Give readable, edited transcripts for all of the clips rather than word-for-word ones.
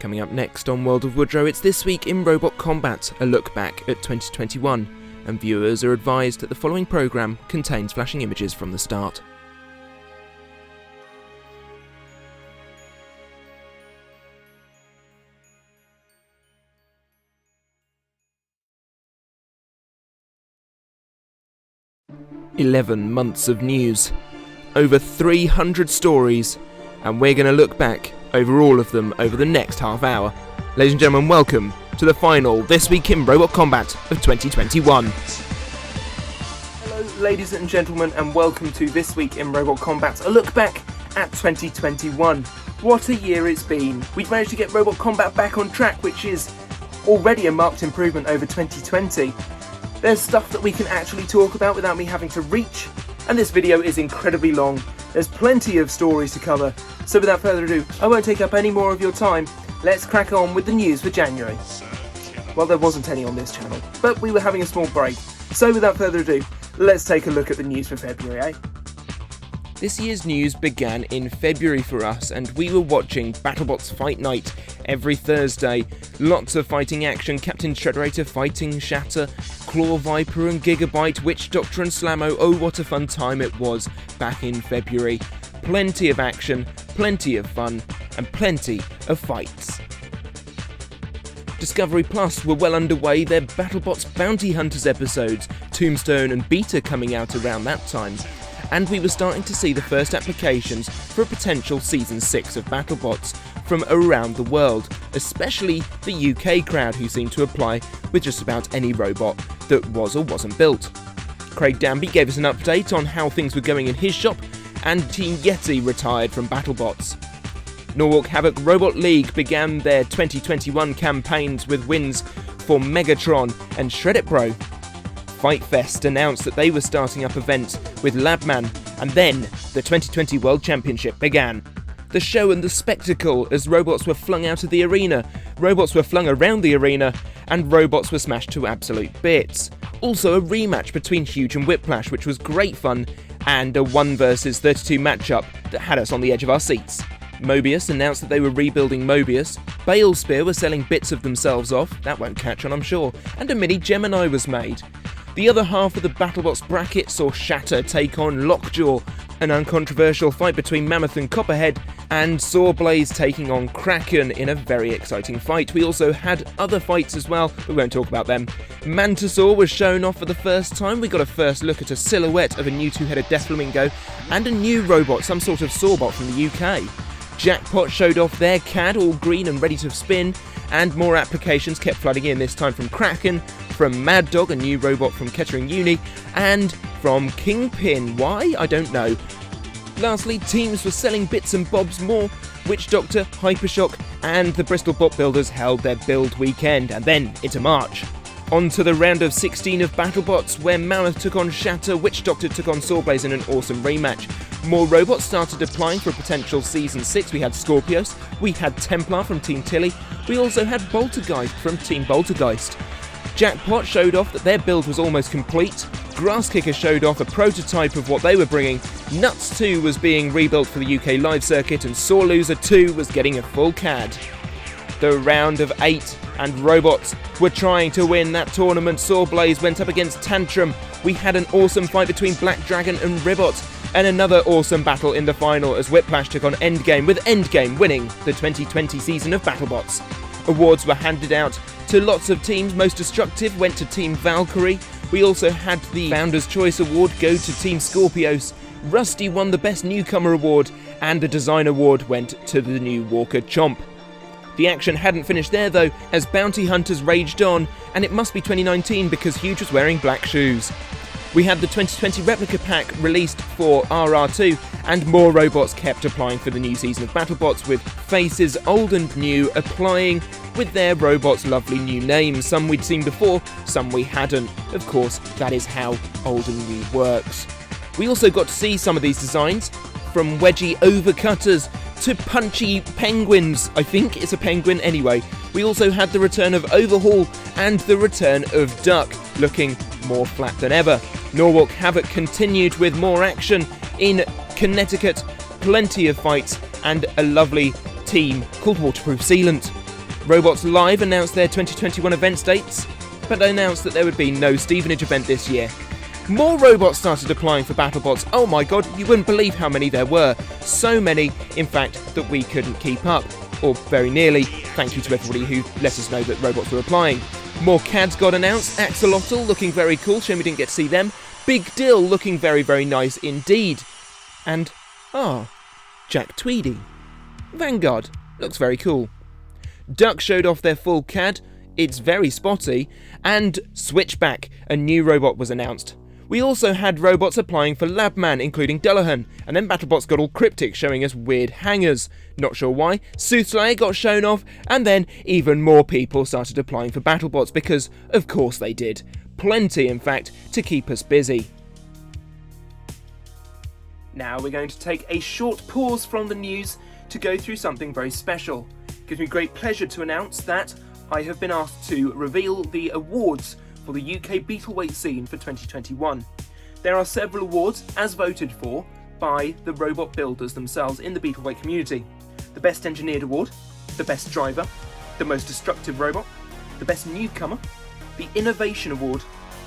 Coming up next on World of Woodrow, it's This Week in Robot Combat, a look back at 2021, and viewers are advised that the following programme contains flashing images from the start. "11 months of news, over 300 stories, and we're going to look back over all of them over the next half hour. Ladies and gentlemen, welcome to the final This Week in Robot Combat of 2021. Hello ladies and gentlemen, and welcome to This Week in Robot Combat, a look back at 2021. What a year it's been. We've managed to get Robot Combat back on track, which is already a marked improvement over 2020. There's stuff that we can actually talk about without me having to reach, and this video is incredibly long. There's plenty of stories to cover, so without further ado, I won't take up any more of your time. Let's crack on with the news for January. Well, there wasn't any on this channel, but we were having a small break, so without further ado, let's take a look at the news for February, eh? This year's news began in February for us, and we were watching Battlebots Fight Night every Thursday. Lots of fighting action, Captain Shredderator fighting Shatter, Claw Viper and Gigabyte, Witch Doctor and Slammo. Oh, what a fun time it was back in February. Plenty of action, plenty of fun, and plenty of fights. Discovery Plus were well underway, their Battlebots Bounty Hunters episodes, Tombstone and Beta coming out around that time. And we were starting to see the first applications for a potential Season 6 of Battlebots from around the world, especially the UK crowd who seemed to apply with just about any robot that was or wasn't built. Craig Danby gave us an update on how things were going in his shop, and Team Yeti retired from Battlebots. Norwalk Havoc Robot League began their 2021 campaigns with wins for Megatron and Shred It Bro. Fight Fest announced that they were starting up events with Labman, and then the 2020 World Championship began. The show and the spectacle as robots were flung out of the arena, robots were flung around the arena, and robots were smashed to absolute bits. Also a rematch between Huge and Whiplash, which was great fun, and a 1 versus 32 matchup that had us on the edge of our seats. Mobius announced that they were rebuilding Mobius, Balespear were selling bits of themselves off, that won't catch on I'm sure, and a mini Gemini was made. The other half of the Battlebots bracket saw Shatter take on Lockjaw, an uncontroversial fight between Mammoth and Copperhead, and Sawblaze taking on Kraken in a very exciting fight. We also had other fights as well, we won't talk about them. Mantisaur was shown off for the first time. We got a first look at a silhouette of a new two-headed Death Flamingo, and a new robot, some sort of Sawbot from the UK. Jackpot showed off their CAD, all green and ready to spin, and more applications kept flooding in, this time from Kraken, from Mad Dog, a new robot from Kettering Uni, and from Kingpin. Why? I don't know. Lastly, teams were selling bits and bobs more. Witch Doctor, Hypershock, and the Bristol Bot Builders held their build weekend, and then into March. On to the round of 16 of Battlebots, where Mammoth took on Shatter, Witch Doctor took on Sawblaze in an awesome rematch. More robots started applying for a potential Season 6. We had Scorpios, we had Templar from Team Tilly, we also had Boltergeist from Team Boltergeist. Jackpot showed off that their build was almost complete, Grasskicker showed off a prototype of what they were bringing, Nuts 2 was being rebuilt for the UK live circuit, and Saw Loser 2 was getting a full CAD. The round of 8, and robots were trying to win that tournament. Sawblaze went up against Tantrum. We had an awesome fight between Black Dragon and Ribbot, and another awesome battle in the final as Whiplash took on Endgame, with Endgame winning the 2020 season of Battlebots. Awards were handed out to lots of teams. Most Destructive went to Team Valkyrie. We also had the Founder's Choice Award go to Team Scorpios. Rusty won the Best Newcomer Award, and the Design Award went to the new Walker Chomp. The action hadn't finished there though, as Bounty Hunters raged on, and it must be 2019 because Huge was wearing black shoes. We had the 2020 replica pack released for RR2, and more robots kept applying for the new season of Battlebots, with faces old and new applying with their robots' lovely new names. Some we'd seen before, some we hadn't. Of course, that is how old and new works. We also got to see some of these designs, from wedgie overcutters to punchy penguins. I think it's a penguin anyway. We also had the return of Overhaul and the return of Duck, looking more flat than ever. Norwalk Havoc continued with more action in Connecticut, plenty of fights, and a lovely team called Waterproof Sealant. Robots Live announced their 2021 events dates, but announced that there would be no Stevenage event this year. More robots started applying for Battlebots. Oh my god, you wouldn't believe how many there were. So many, in fact, that we couldn't keep up. Or very nearly. Thank you to everybody who let us know that robots were applying. More CADs got announced. Axolotl looking very cool, shame we didn't get to see them. Big Dill looking very, very nice indeed. And, Jack Tweedy. Vanguard looks very cool. Duck showed off their full CAD. It's very spotty. And Switchback, a new robot, was announced. We also had robots applying for Labman, including Dullahan, and then Battlebots got all cryptic, showing us weird hangers. Not sure why. Soothsayer got shown off, and then even more people started applying for Battlebots, because of course they did. Plenty, in fact, to keep us busy. Now we're going to take a short pause from the news to go through something very special. It gives me great pleasure to announce that I have been asked to reveal the awards for the UK Beetleweight scene for 2021. There are several awards as voted for by the robot builders themselves in the Beetleweight community. The Best Engineered Award, the Best Driver, the Most Destructive Robot, the Best Newcomer, the Innovation Award,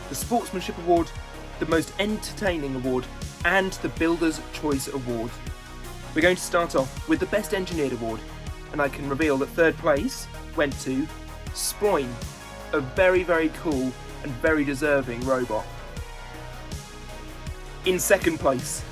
the Sportsmanship Award, the Most Entertaining Award, and the Builder's Choice Award. We're going to start off with the Best Engineered Award, and I can reveal that third place went to Sproin, a very, very cool and very deserving robot. In second place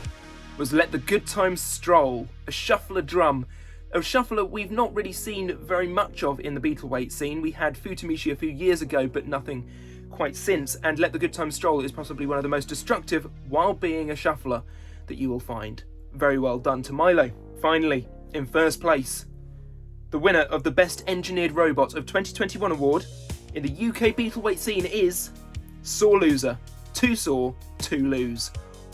was Let the Good Times Stroll, a shuffler drum. A shuffler we've not really seen very much of in the Beetleweight scene. We had Futamishi a few years ago, but nothing quite since, and Let the Good Times Stroll is possibly one of the most destructive, while being a shuffler, that you will find. Very well done to Milo. Finally, in first place, the winner of the Best Engineered Robot of 2021 award in the UK Beetleweight scene is Sore Loser. 2 sore, 2 lose.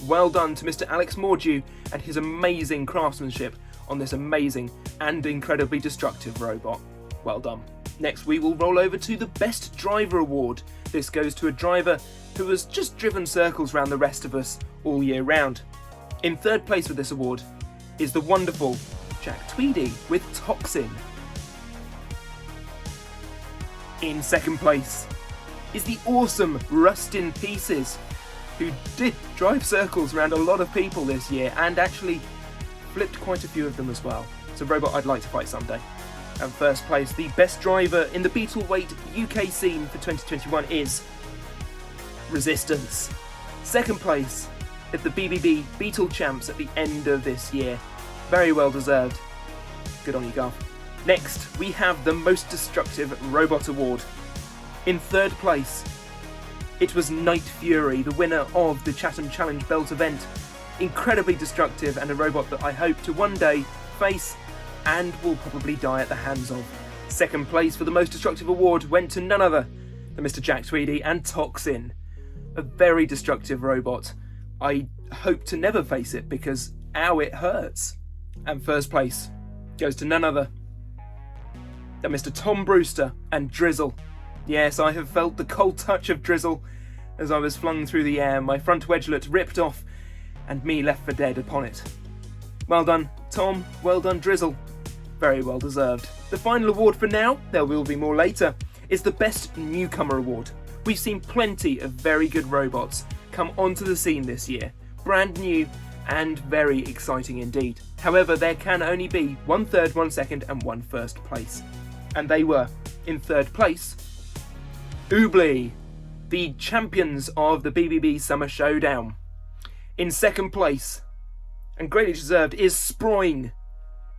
Well done to Mr. Alex Mordew and his amazing craftsmanship on this amazing and incredibly destructive robot. Well done. Next we will roll over to the Best Driver Award. This goes to a driver who has just driven circles around the rest of us all year round. In third place with this award is the wonderful Jack Tweedy with Toxin. In second place is the awesome Rust in Pieces, who did drive circles around a lot of people this year and actually flipped quite a few of them as well. It's a robot I'd like to fight someday. And first place, the best driver in the Beetleweight UK scene for 2021 is Resistance. Second place at the BBB Beetle Champs at the end of this year. Very well deserved. Good on you, Garth. Next, we have the Most Destructive Robot Award. In third place, it was Night Fury, the winner of the Chatham Challenge Belt event. Incredibly destructive and a robot that I hope to one day face and will probably die at the hands of. Second place for the Most Destructive Award went to none other than Mr. Jack Tweedy and Toxin. A very destructive robot. I hope to never face it because, ow, it hurts. And first place goes to none other than Mr. Tom Brewster and Drizzle. Yes, I have felt the cold touch of Drizzle as I was flung through the air, my front wedgelet ripped off, and me left for dead upon it. Well done, Tom. Well done, Drizzle. Very well deserved. The final award for now, there will be more later, is the Best Newcomer Award. We've seen plenty of very good robots come onto the scene this year, brand new and very exciting indeed. However, there can only be 1 third, 1 second and 1 first place. And they were, in third place, Oobly, the champions of the BBB Summer Showdown. In second place, and greatly deserved, is Sproing.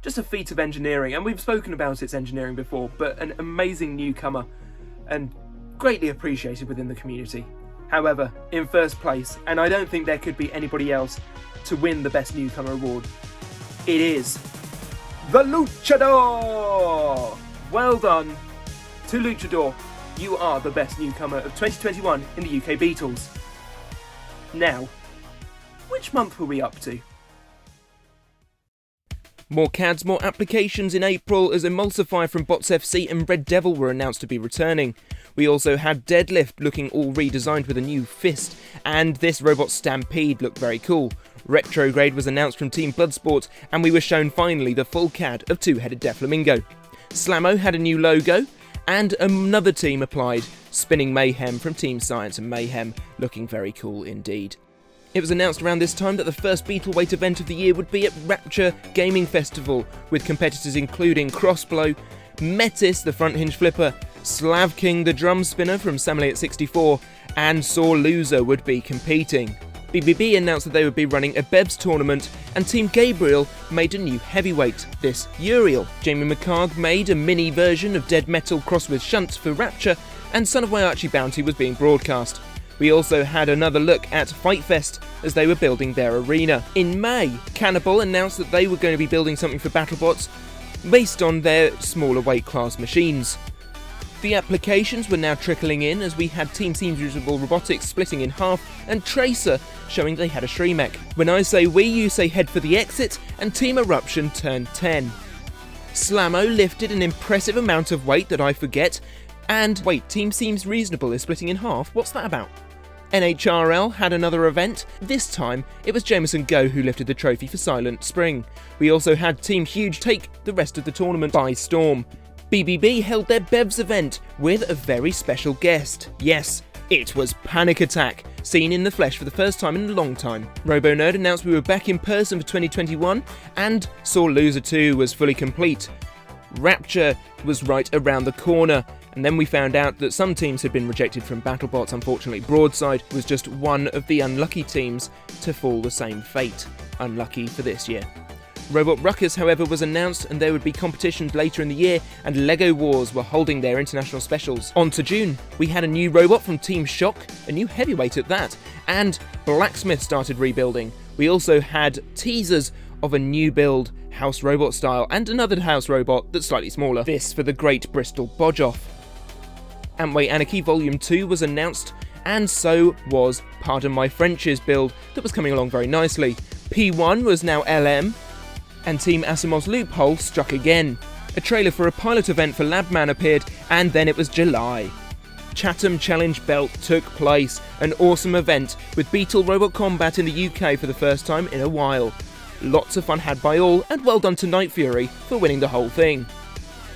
Just a feat of engineering, and we've spoken about its engineering before, but an amazing newcomer and greatly appreciated within the community. However, in first place, and I don't think there could be anybody else to win the Best Newcomer Award, it is the Luchador! Well done to Luchador. You are the best newcomer of 2021 in the UK Beatles. Now, which month were we up to? More CADs, more applications in April as Emulsify from Bots FC and Red Devil were announced to be returning. We also had Deadlift looking all redesigned with a new fist, and this robot Stampede looked very cool. Retrograde was announced from Team Bloodsport, and we were shown finally the full CAD of Two-Headed Death Flamingo. Slammo had a new logo, and another team applied, Spinning Mayhem from Team Science and Mayhem, looking very cool indeed. It was announced around this time that the first Beetleweight event of the year would be at Rapture Gaming Festival, with competitors including Crossblow, Metis the front hinge flipper, Slav King the drum spinner from Samley at 64, and Sore Loser would be competing. BBB announced that they would be running a BEBS tournament, and Team Gabriel made a new heavyweight, this Uriel. Jamie McCarg made a mini version of Dead Metal crossed with Shunt for Rapture, and Son of My Archie Bounty was being broadcast. We also had another look at Fight Fest as they were building their arena. In May, Cannibal announced that they were going to be building something for Battlebots based on their smaller weight class machines. The applications were now trickling in as we had Team Seaborg Robotics splitting in half and Tracer showing they had a Shremek. When I say we, you say head for the exit, and Team Eruption turned 10. Slammo lifted an impressive amount of weight that I forget, and wait, Team Seems Reasonable is splitting in half? What's that about? NHRL had another event. This time, it was Jameson Go who lifted the trophy for Silent Spring. We also had Team Huge take the rest of the tournament by storm. BBB held their BEVS event with a very special guest. Yes, it was Panic Attack, seen in the flesh for the first time in a long time. RoboNerd announced we were back in person for 2021, and Sore Loser 2 was fully complete. Rapture was right around the corner, and then we found out that some teams had been rejected from Battlebots. Unfortunately, Broadside was just one of the unlucky teams to fall the same fate. Unlucky for this year. Robot Ruckus, however, was announced, and there would be competitions later in the year, and LEGO Wars were holding their international specials. On to June, we had a new robot from Team Shock, a new heavyweight at that, and Blacksmith started rebuilding. We also had teasers of a new build, House Robot style, and another House Robot that's slightly smaller. This for the Great Bristol Bodge-Off. Amway Anarchy Volume 2 was announced, and so was Pardon My French's build that was coming along very nicely. P1 was now LM, and Team Asimov's Loophole struck again. A trailer for a pilot event for Labman appeared, and then it was July. Chatham Challenge Belt took place, an awesome event with Beetle Robot Combat in the UK for the first time in a while. Lots of fun had by all, and well done to Night Fury for winning the whole thing.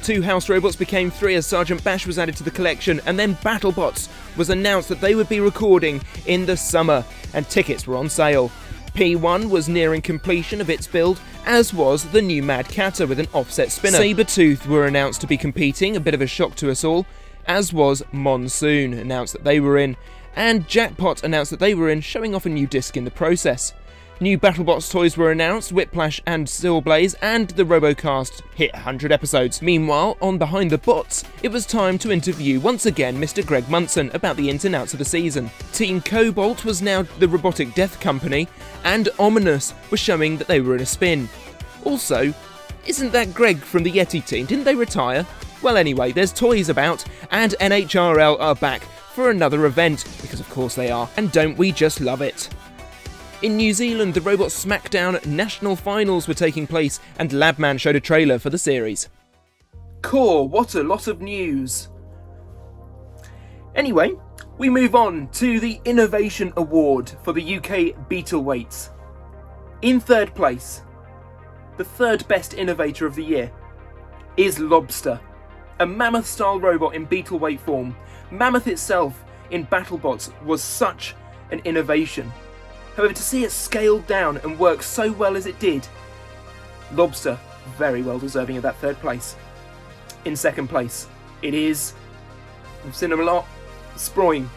2 House Robots became 3 as Sergeant Bash was added to the collection, and then Battlebots was announced that they would be recording in the summer, and tickets were on sale. P1 was nearing completion of its build, as was the new Mad Catter with an offset spinner. Sabertooth were announced to be competing, a bit of a shock to us all, as was Monsoon announced that they were in, and Jackpot announced that they were in, showing off a new disc in the process. New Battlebots toys were announced, Whiplash and Silblaze, and the Robocast hit 100 episodes. Meanwhile, on Behind the Bots, it was time to interview once again Mr. Greg Munson about the ins and outs of the season. Team Cobalt was now the Robotic Death Company, and Ominous was showing that they were in a spin. Also, isn't that Greg from the Yeti team? Didn't they retire? Well anyway, there's toys about, and NHRL are back for another event, because of course they are, and don't we just love it? In New Zealand, the Robot Smackdown National Finals were taking place, and Labman showed a trailer for the series. Core, what a lot of news. Anyway, we move on to the Innovation Award for the UK Beetleweights. In third place, the third best innovator of the year, is Lobster, a mammoth-style robot in Beetleweight form. Mammoth itself in Battlebots was such an innovation. However, to see it scaled down and work so well as it did, Lobster very well deserving of that third place. In second place, it is, I've seen them a lot, Sproing.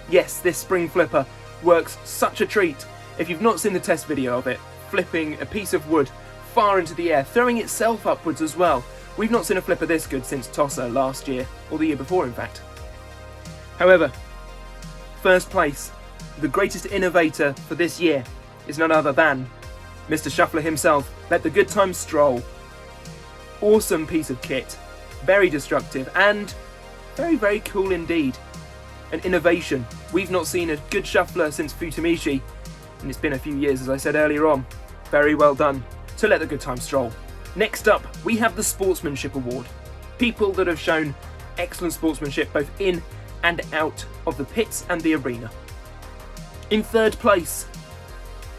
Yes, this spring flipper works such a treat. If you've not seen the test video of it, flipping a piece of wood far into the air, throwing itself upwards as well. We've not seen a flipper this good since Tosser last year, or the year before in fact. However, first place, the greatest innovator for this year is none other than Mr. Shuffler himself. Let the good times stroll. Awesome piece of kit, very destructive and very, very cool indeed. An innovation. We've not seen a good shuffler since Futamishi, and it's been a few years as I said earlier on. Very well done. So let the good times stroll. Next up, we have the Sportsmanship Award. People that have shown excellent sportsmanship both in and out of the pits and the arena. In third place,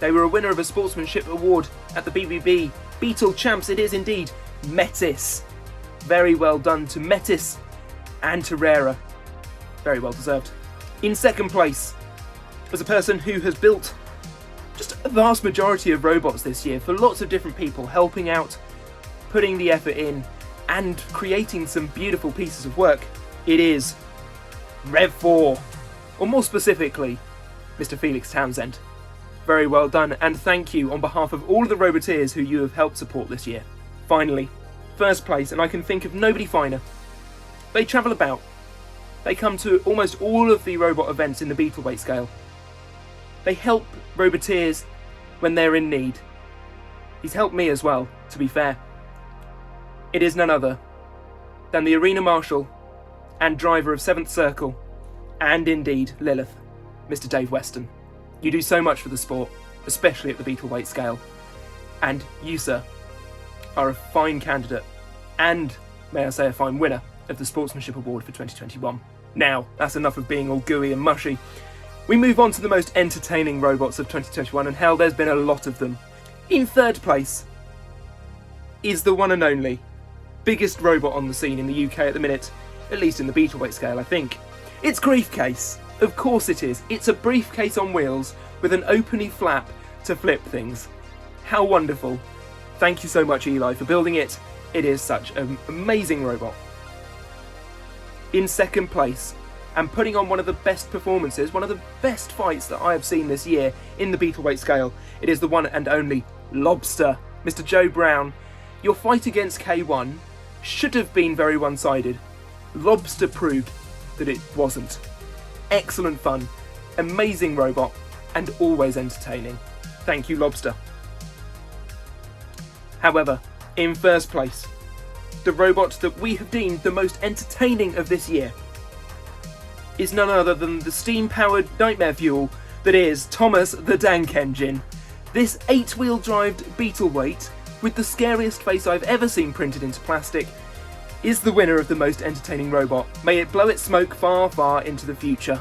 they were a winner of a Sportsmanship Award at the BBB Beetle Champs. It is indeed Metis. Very well done to Metis and Terrera. Very well deserved. In second place was a person who has built just a vast majority of robots this year for lots of different people, helping out, putting the effort in, and creating some beautiful pieces of work. It is Rev 4, or more specifically, Mr. Felix Townsend. Very well done, and thank you on behalf of all of the Roboteers who you have helped support this year. Finally, first place, and I can think of nobody finer. They travel about. They come to almost all of the robot events in the Beetleweight scale. They help Roboteers when they're in need. He's helped me as well, to be fair. It is none other than the Arena Marshal and driver of 7th Circle, and indeed Lilith, Mr. Dave Weston. You do so much for the sport, especially at the Beetleweight scale. And you, sir, are a fine candidate, and, may I say, a fine winner of the Sportsmanship Award for 2021. Now, that's enough of being all gooey and mushy. We move on to the most entertaining robots of 2021, and hell, there's been a lot of them. In third place is the one and only biggest robot on the scene in the UK at the minute, at least in the Beetleweight scale, I think. It's Briefcase. Of course it is. It's a briefcase on wheels with an open flap to flip things. How wonderful. Thank you so much, Eli, for building it. It is such an amazing robot. In second place, and putting on one of the best performances, one of the best fights that I have seen this year in the Beetleweight scale, it is the one and only Lobster. Mr. Joe Brown, your fight against K1 should have been very one-sided. Lobster proved that it wasn't. Excellent fun, amazing robot, and always entertaining. Thank you, Lobster. However, in first place, the robot that we have deemed the most entertaining of this year is none other than the steam-powered nightmare fuel that is Thomas the Dank Engine. This 8-wheel drived Beetleweight, with the scariest face I've ever seen printed into plastic, is the winner of the most entertaining robot. May it blow its smoke far, far into the future.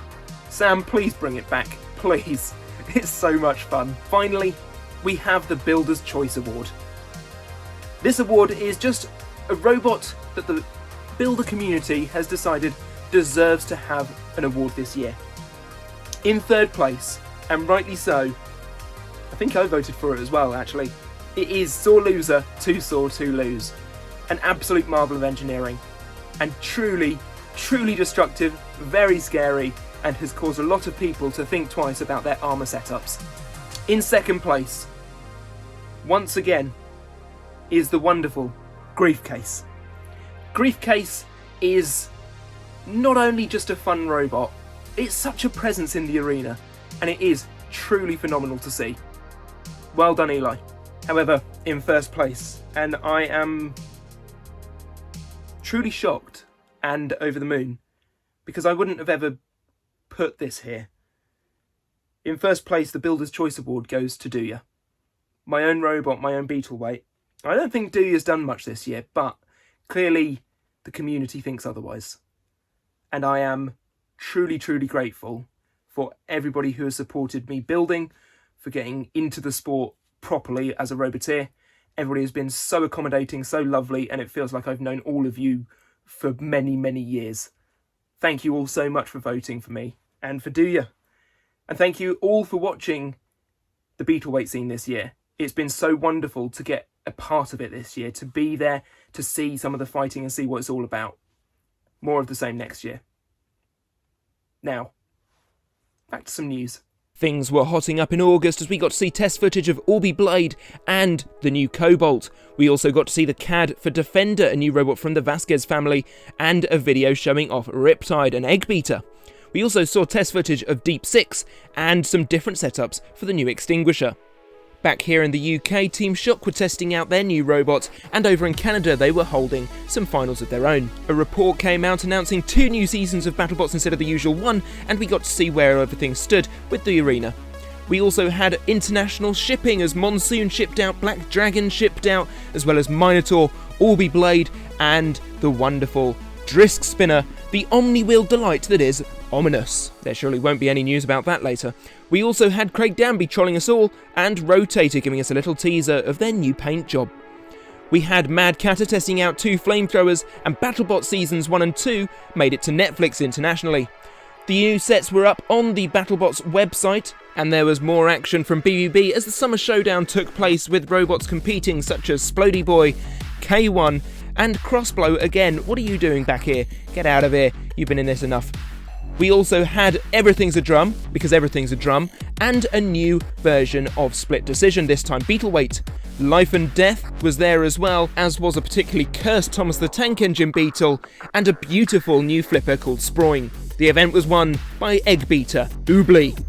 Sam, please bring it back, please. It's so much fun. Finally, we have the Builder's Choice Award. This award is just a robot that the builder community has decided deserves to have an award this year. In third place, and rightly so, I think I voted for it as well actually, it is Sore Loser, Too Sore to Lose. An absolute marvel of engineering, and truly, truly destructive, very scary, and has caused a lot of people to think twice about their armour setups. In second place, once again, is the wonderful Briefcase. Briefcase is not only just a fun robot, it's such a presence in the arena, and it is truly phenomenal to see. Well done, Eli. However, in first place, and I am truly shocked and over the moon, because I wouldn't have ever put this here. In first place, the Builder's Choice Award goes to Dooya. My own robot, my own Beetleweight. I don't think Dooya's done much this year, but clearly the community thinks otherwise. And I am truly, truly grateful for everybody who has supported me building, for getting into the sport properly as a Roboteer. Everybody has been so accommodating, so lovely, and it feels like I've known all of you for many, many years. Thank you all so much for voting for me and for Dooya. And thank you all for watching the Beetleweight scene this year. It's been so wonderful to get a part of it this year, to be there, to see some of the fighting and see what it's all about. More of the same next year. Now, back to some news. Things were hotting up in August as we got to see test footage of Orby Blade and the new Cobalt. We also got to see the CAD for Defender, a new robot from the Vasquez family, and a video showing off Riptide, an egg beater. We also saw test footage of Deep 6 and some different setups for the new Extinguisher. Back here in the UK, Team Shock were testing out their new robots, and over in Canada they were holding some finals of their own. A report came out announcing 2 new seasons of Battlebots instead of the usual one, and we got to see where everything stood with the arena. We also had international shipping as Monsoon shipped out, Black Dragon shipped out, as well as Minotaur, Orby Blade, and the wonderful Drisk Spinner, the omni-wheel delight that is Ominous. There surely won't be any news about that later. We also had Craig Danby trolling us all, and Rotator giving us a little teaser of their new paint job. We had Mad Catter testing out 2 flamethrowers, and Battlebots Seasons 1 and 2 made it to Netflix internationally. The new sets were up on the Battlebots website, and there was more action from BBB as the Summer Showdown took place with robots competing such as Splody Boy, K1 and Crossblow again. What are you doing back here? Get out of here, you've been in this enough. We also had Everything's a Drum, because everything's a drum, and a new version of Split Decision, this time Beetleweight. Life and Death was there as well, as was a particularly cursed Thomas the Tank Engine Beetle, and a beautiful new flipper called Sproing. The event was won by Egg Beater, Oobly.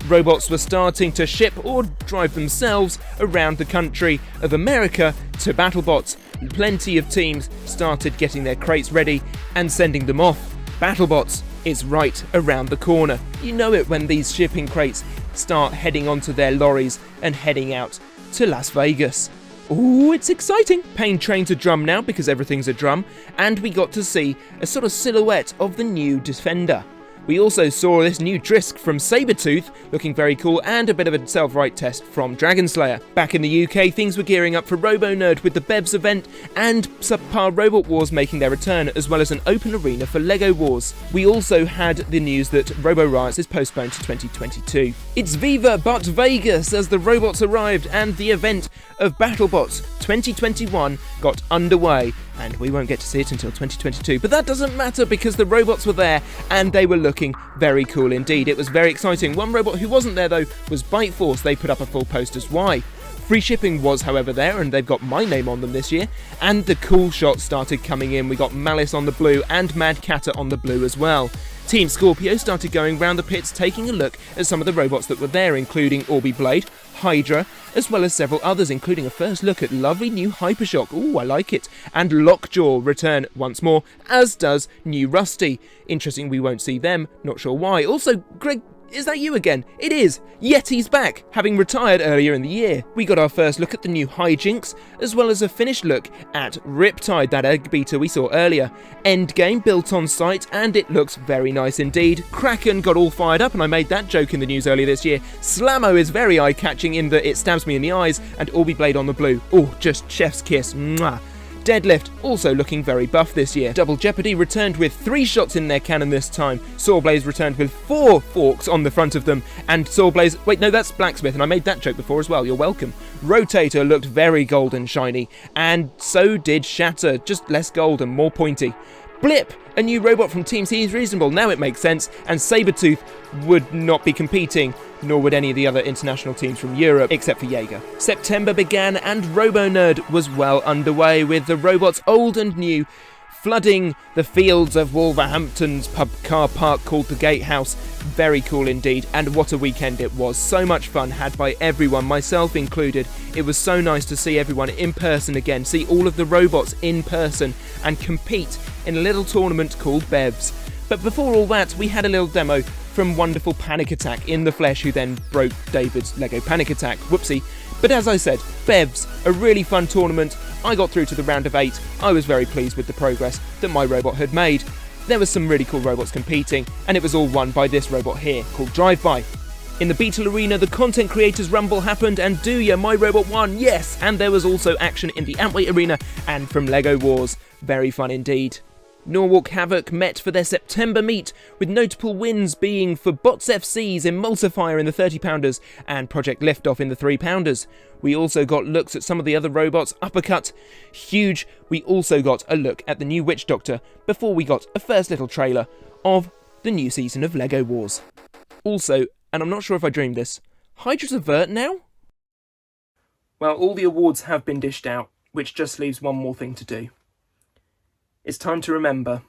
Robots were starting to ship or drive themselves around the country of America to Battlebots. Plenty of teams started getting their crates ready and sending them off. Battlebots is right around the corner. You know it when these shipping crates start heading onto their lorries and heading out to Las Vegas. Ooh, it's exciting! Pain Train's a drum now because everything's a drum, and we got to see a sort of silhouette of the new Defender. We also saw this new Drisk from Sabretooth, looking very cool, and a bit of a self-right test from Dragonslayer. Back in the UK, things were gearing up for RoboNerd with the BEVs event and Subpar Robot Wars making their return, as well as an open arena for LEGO Wars. We also had the news that Robo Riots is postponed to 2022. It's Viva but Vegas as the robots arrived and the event of Battlebots 2021 got underway, and we won't get to see it until 2022, but that doesn't matter because the robots were there and they were looking very cool indeed. It was very exciting. One robot who wasn't there though was Bite Force. They put up a full post as why. Free shipping was however there, and they've got my name on them this year, and the cool shots started coming in. We got Malice on the blue and Mad Catter on the blue as well. Team Scorpio started going round the pits taking a look at some of the robots that were there, including Orby Blade, Hydra, as well as several others, including a first look at lovely new Hypershock. Ooh, I like it. And Lockjaw return once more, as does new Rusty. Interesting we won't see them, not sure why. Also, Greg, is that you again? It is! Yeti's back, having retired earlier in the year. We got our first look at the new Hijinks, as well as a finished look at Riptide, that egg beater we saw earlier. Endgame built on site, and it looks very nice indeed. Kraken got all fired up, and I made that joke in the news earlier this year. Slammo is very eye-catching in that it stabs me in the eyes, and Orby Blade on the blue. Oh, just chef's kiss. Mwah. Deadlift also looking very buff this year. Double Jeopardy returned with 3 shots in their cannon this time. Sawblaze returned with 4 forks on the front of them, and Sawblaze... Wait, no, that's Blacksmith, and I made that joke before as well, you're welcome. Rotator looked very gold and shiny, and so did Shatter, just less gold and more pointy. Blip, a new robot from Team Seems Reasonable, now it makes sense, and Sabretooth would not be competing, nor would any of the other international teams from Europe, except for Jaeger. September began and RoboNerd was well underway, with the robots old and new flooding the fields of Wolverhampton's pub car park called the Gatehouse. Very cool indeed, and what a weekend it was. So much fun had by everyone, myself included. It was so nice to see everyone in person again, see all of the robots in person and compete in a little tournament called BEVs. But before all that, we had a little demo from wonderful Panic Attack in the flesh, who then broke David's Lego Panic Attack. Whoopsie. But as I said, BEVs, a really fun tournament. I got through to the round of 8. I was very pleased with the progress that my robot had made. There were some really cool robots competing, and it was all won by this robot here, called Drive-By. In the Beetle Arena, the Content Creators Rumble happened, and do ya, my robot won, yes! And there was also action in the Antweight Arena and from LEGO Wars. Very fun indeed. Norwalk Havoc met for their September meet, with notable wins being for Bots FC's Emulsifier in the 30-pounders and Project Liftoff in the 3-pounders. We also got looks at some of the other robots. Uppercut, huge. We also got a look at the new Witch Doctor before we got a first little trailer of the new season of LEGO Wars. Also, and I'm not sure if I dreamed this, Hydra's a vert now? Well, all the awards have been dished out, which just leaves one more thing to do. It's time to remember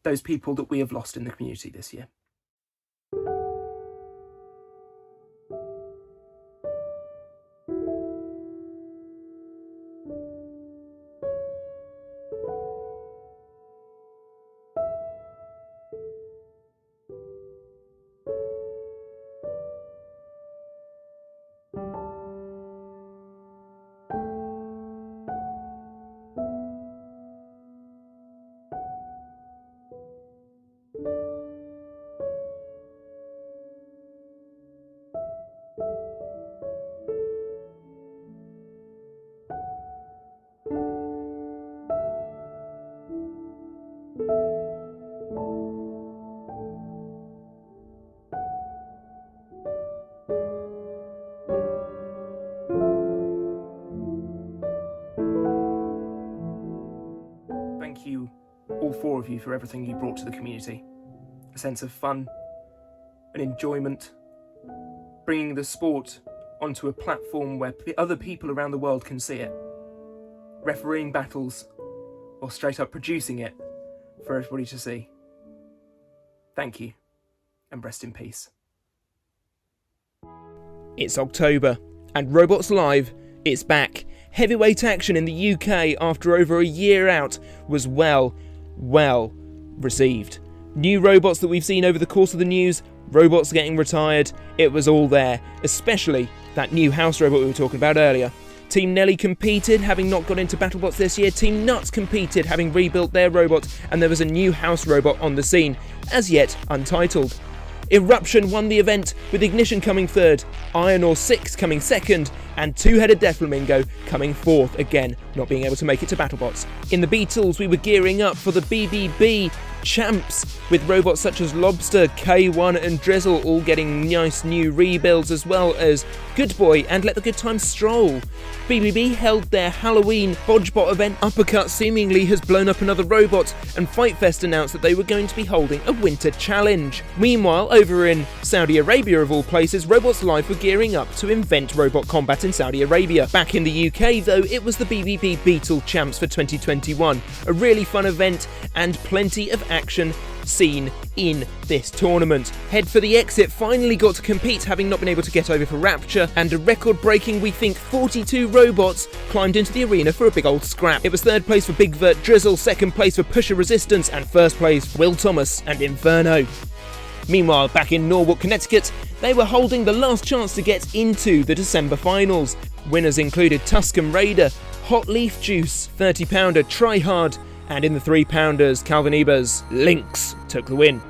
those people that we have lost in the community this year. to you, all four of you, for everything you brought to the community. A sense of fun, an enjoyment, bringing the sport onto a platform where other people around the world can see it. Refereeing battles, or straight up producing it for everybody to see. Thank you, and rest in peace. It's October, and Robots Live is back. Heavyweight action in the UK after over a year out was well received. New robots that we've seen over the course of the news, robots getting retired, it was all there, especially that new house robot we were talking about earlier. Team Nelly competed, having not got into Battlebots this year. Team Nuts competed, having rebuilt their robot, and there was a new house robot on the scene, as yet untitled. Eruption won the event, with Ignition coming third, Iron Ore 6 coming second, and Two-Headed Death Flamingo coming fourth, again not being able to make it to Battlebots. In the Beatles, we were gearing up for the BBB champs, with robots such as Lobster, K1 and Drizzle all getting nice new rebuilds, as well as Good Boy and Let the Good Times Stroll. BBB held their Halloween Bodgebot event. Uppercut seemingly has blown up another robot, and Fight Fest announced that they were going to be holding a winter challenge. Meanwhile, over in Saudi Arabia of all places, Robots Live were gearing up to invent robot combat in Saudi Arabia. Back in the UK though, it was the BBB Beetle Champs for 2021. A really fun event and plenty of action seen in this tournament. Head for the Exit finally got to compete, having not been able to get over for Rapture, and a record-breaking, we think, 42 robots climbed into the arena for a big old scrap. It was third place for Big Vert Drizzle, second place for Pusher Resistance, and first place for Will Thomas and Inferno. Meanwhile, back in Norwalk, Connecticut, they were holding the last chance to get into the December finals. Winners included Tuscan Raider, Hot Leaf Juice, 30-pounder Try Hard, and in the 3-pounders, Calvin Eber's Lynx took the win.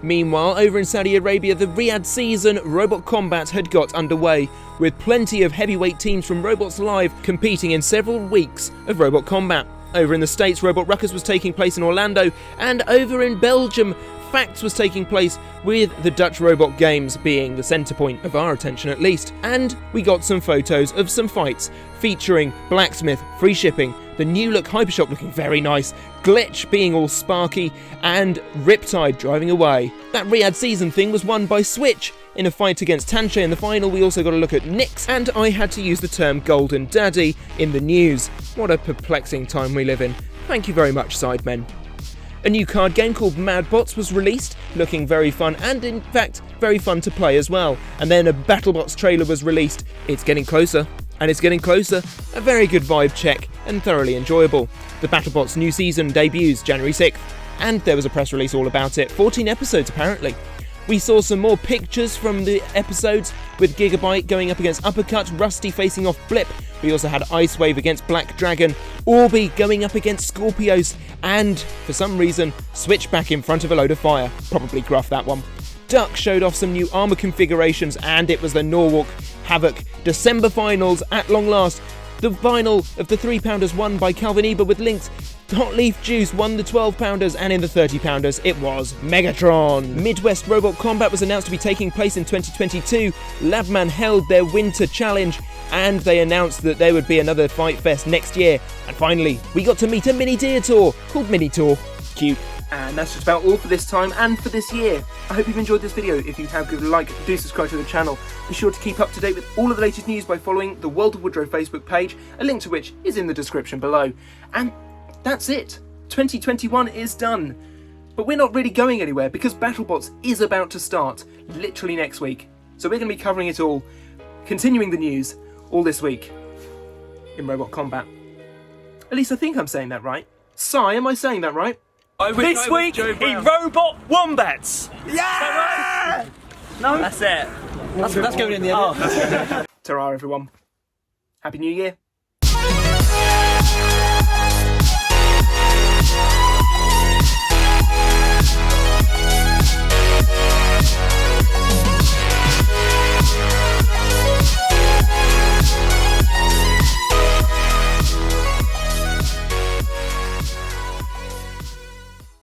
Meanwhile, over in Saudi Arabia, the Riyadh season Robot Combat had got underway, with plenty of heavyweight teams from Robots Live competing in several weeks of Robot Combat. Over in the States, Robot Ruckus was taking place in Orlando, and over in Belgium, Facts was taking place, with the Dutch Robot Games being the centre point of our attention at least. And we got some photos of some fights featuring Blacksmith, free shipping, the new look Hypershock looking very nice, Glitch being all sparky, and Riptide driving away. That Riyadh season thing was won by Switch in a fight against Tanche in the final. We also got a look at Nyx, and I had to use the term Golden Daddy in the news. What a perplexing time we live in. Thank you very much, Sidemen. A new card game called Madbots was released, looking very fun, and in fact very fun to play as well. And then a Battlebots trailer was released. It's getting closer, and it's getting closer. A very good vibe check and thoroughly enjoyable. The Battlebots new season debuts January 6th, and there was a press release all about it. 14 episodes apparently. We saw some more pictures from the episodes, with Gigabyte going up against Uppercut, Rusty facing off Blip. We also had Ice Wave against Black Dragon, Orby going up against Scorpios, and, for some reason, Switchback in front of a load of fire. Probably Gruff, that one. Duck showed off some new armour configurations, and it was the Norwalk Havoc December finals at long last. The final of the 3-pounders won by Calvin Eber with Lynx. Hot Leaf Juice won the 12-pounders, and in the 30-pounders it was Megatron. Midwest Robot Combat was announced to be taking place in 2022. Labman held their winter challenge, and they announced that there would be another Fight Fest next year. And finally, we got to meet a mini deer tour called Mini Tour. Cute. And that's just about all for this time and for this year. I hope you've enjoyed this video. If you have, give it a like, do subscribe to the channel. Be sure to keep up to date with all of the latest news by following the World of Woodrow Facebook page, a link to which is in the description below. And that's it. 2021 is done. But we're not really going anywhere, because Battlebots is about to start literally next week. So we're going to be covering it all, continuing the news, all this week in Robot Combat. At least I think I'm saying that right. Si, am I saying that right? This week in Robot Wombats. Yeah! No, that's it. That's going in the edit. Ta-ra, everyone. Happy New Year.